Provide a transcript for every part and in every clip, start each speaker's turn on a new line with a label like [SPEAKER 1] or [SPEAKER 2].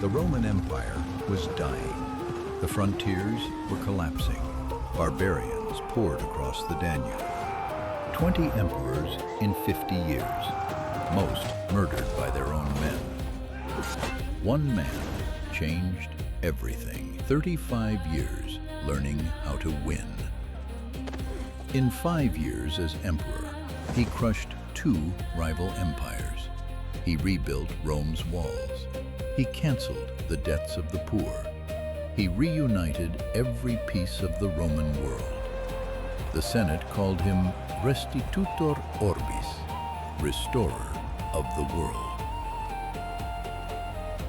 [SPEAKER 1] The Roman Empire was dying. The frontiers were collapsing. Barbarians poured across the Danube. 20 emperors in 50 years, most murdered by their own men. One man changed everything. 35 years learning how to win. In 5 years as emperor, he crushed 2 rival empires. He rebuilt Rome's walls. He canceled the debts of the poor. He reunited every piece of the Roman world. The Senate called him Restitutor Orbis, restorer of the world.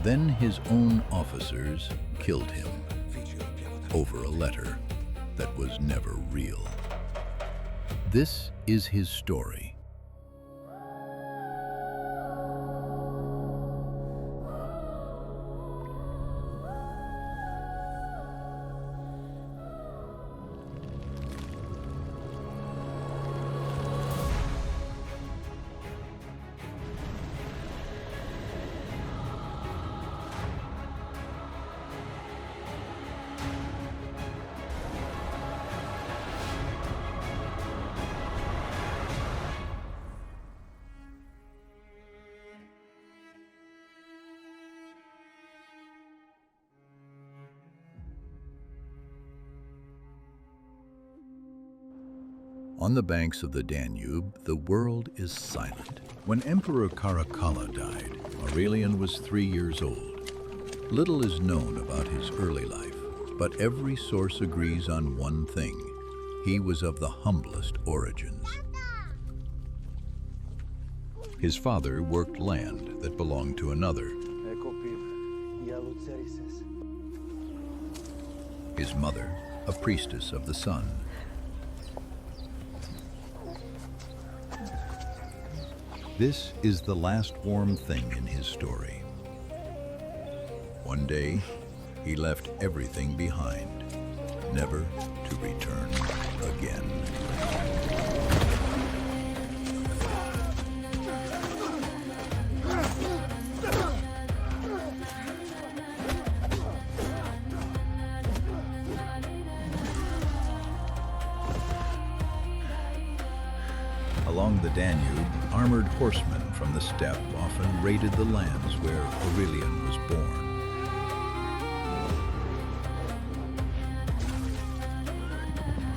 [SPEAKER 1] Then his own officers killed him over a letter that was never real. This is his story. On the banks of the Danube, the world is silent. When Emperor Caracalla died, Aurelian was 3 years old. Little is known about his early life, but every source agrees on one thing. He was of the humblest origins. His father worked land that belonged to another. His mother, a priestess of the sun. This is the last warm thing in his story. One day, he left everything behind, never to return again. Along the Danube, armored horsemen from the steppe often raided the lands where Aurelian was born.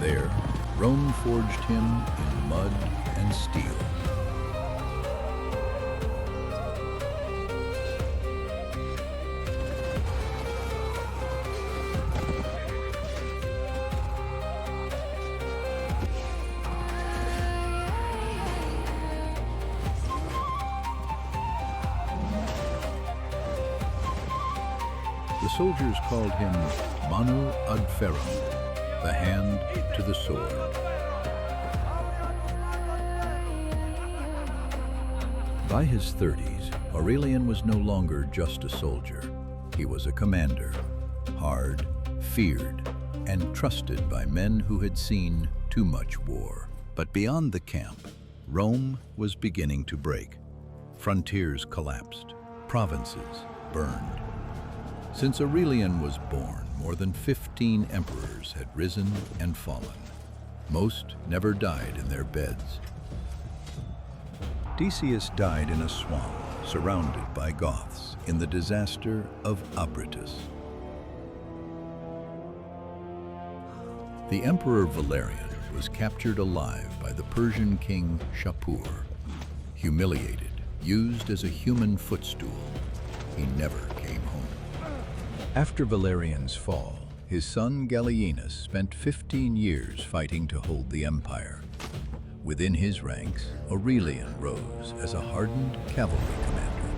[SPEAKER 1] There, Rome forged him in mud and steel. The soldiers called him Manu ad Ferrum, the hand to the sword. By his 30s, Aurelian was no longer just a soldier. He was a commander, hard, feared, and trusted by men who had seen too much war. But beyond the camp, Rome was beginning to break. Frontiers collapsed, provinces burned. Since Aurelian was born, more than 15 emperors had risen and fallen. Most never died in their beds. Decius died in a swamp, surrounded by Goths, in the disaster of Abritus. The Emperor Valerian was captured alive by the Persian king Shapur. Humiliated, used as a human footstool, he never came home. After Valerian's fall, his son Gallienus spent 15 years fighting to hold the empire. Within his ranks, Aurelian rose as a hardened cavalry commander.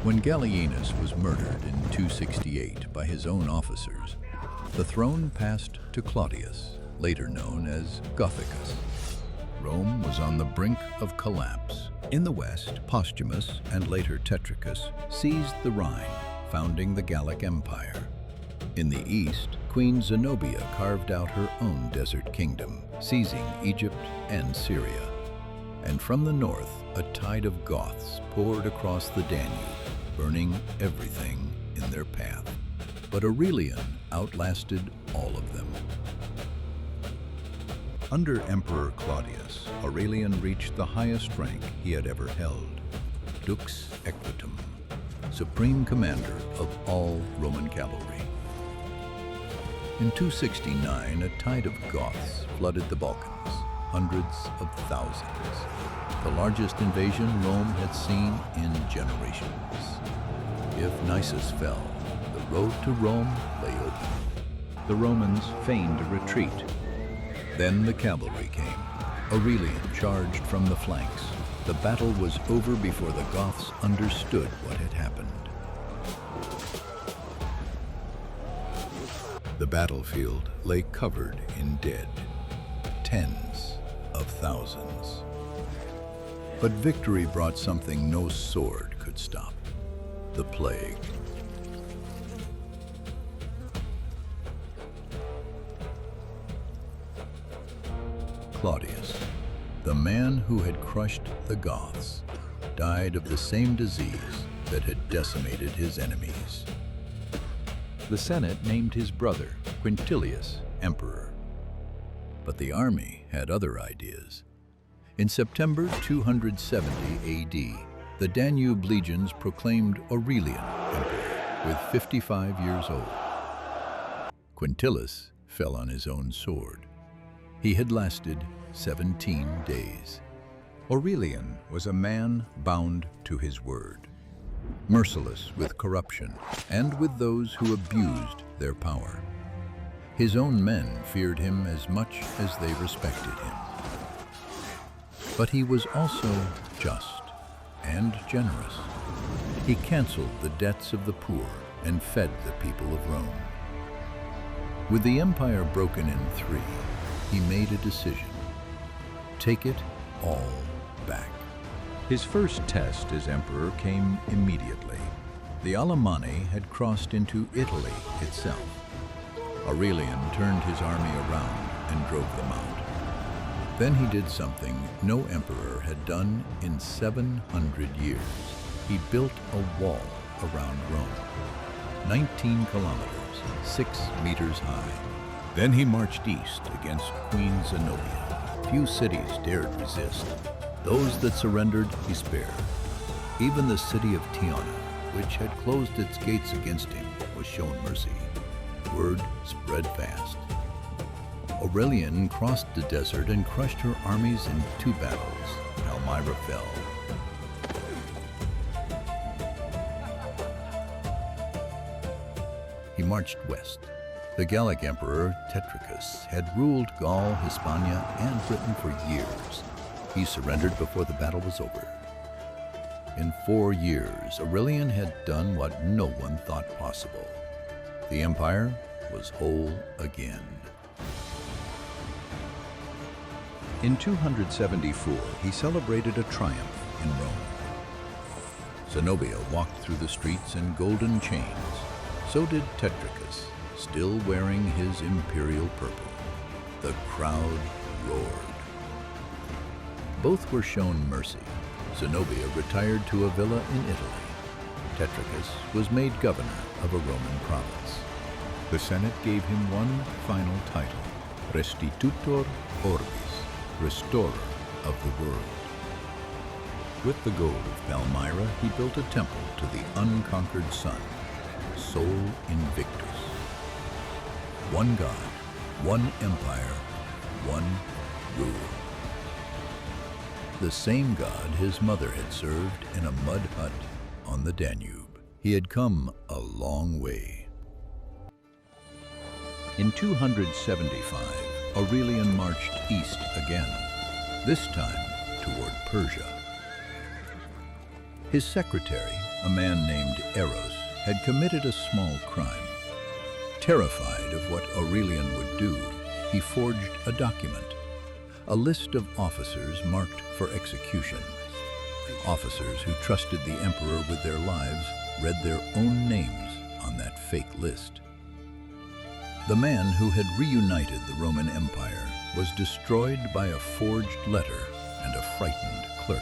[SPEAKER 1] When Gallienus was murdered in 268 by his own officers, the throne passed to Claudius, later known as Gothicus. Rome was on the brink of collapse. In the west, Postumus and later Tetricus seized the Rhine, founding the Gallic Empire. In the east, Queen Zenobia carved out her own desert kingdom, seizing Egypt and Syria. And from the north, a tide of Goths poured across the Danube, burning everything in their path. But Aurelian outlasted all of them. Under Emperor Claudius, Aurelian reached the highest rank he had ever held, Dux Equitum, supreme commander of all Roman cavalry. In 269, a tide of Goths flooded the Balkans, hundreds of thousands, the largest invasion Rome had seen in generations. If Nisus fell, the road to Rome lay open. The Romans feigned a retreat. Then the cavalry came. Aurelian charged from the flanks. The battle was over before the Goths understood what had happened. The battlefield lay covered in dead, tens of thousands. But victory brought something no sword could stop: the plague. Claudius, the man who had crushed the Goths, died of the same disease that had decimated his enemies. The Senate named his brother, Quintilius, emperor. But the army had other ideas. In September 270 AD, the Danube legions proclaimed Aurelian emperor, with 55 years old. Quintilius fell on his own sword. He had lasted 17 days. Aurelian was a man bound to his word, merciless with corruption and with those who abused their power. His own men feared him as much as they respected him. But he was also just and generous. He canceled the debts of the poor and fed the people of Rome. With the empire broken in three, he made a decision: take it all back. His first test as emperor came immediately. The Alemanni had crossed into Italy itself. Aurelian turned his army around and drove them out. Then he did something no emperor had done in 700 years. He built a wall around Rome, 19 kilometers, 6 meters high. Then he marched east against Queen Zenobia. Few cities dared resist. Those that surrendered, he spared. Even the city of Tiana, which had closed its gates against him, was shown mercy. Word spread fast. Aurelian crossed the desert and crushed her armies in 2 battles. Palmyra fell. He marched west. The Gallic emperor Tetricus had ruled Gaul, Hispania, and Britain for years. He surrendered before the battle was over. In 4 years, Aurelian had done what no one thought possible. The empire was whole again. In 274, he celebrated a triumph in Rome. Zenobia walked through the streets in golden chains. So did Tetricus, still wearing his imperial purple. The crowd roared. Both were shown mercy. Zenobia retired to a villa in Italy. Tetricus was made governor of a Roman province. The Senate gave him one final title, Restitutor Orbis, restorer of the world. With the gold of Palmyra, he built a temple to the unconquered sun, Sol Invictus. One God, one empire, one rule. The same God his mother had served in a mud hut on the Danube. He had come a long way. In 275, Aurelian marched east again, this time toward Persia. His secretary, a man named Eros, had committed a small crime. Terrified of what Aurelian would do, he forged a document, a list of officers marked for execution. Officers who trusted the emperor with their lives read their own names on that fake list. The man who had reunited the Roman Empire was destroyed by a forged letter and a frightened clerk.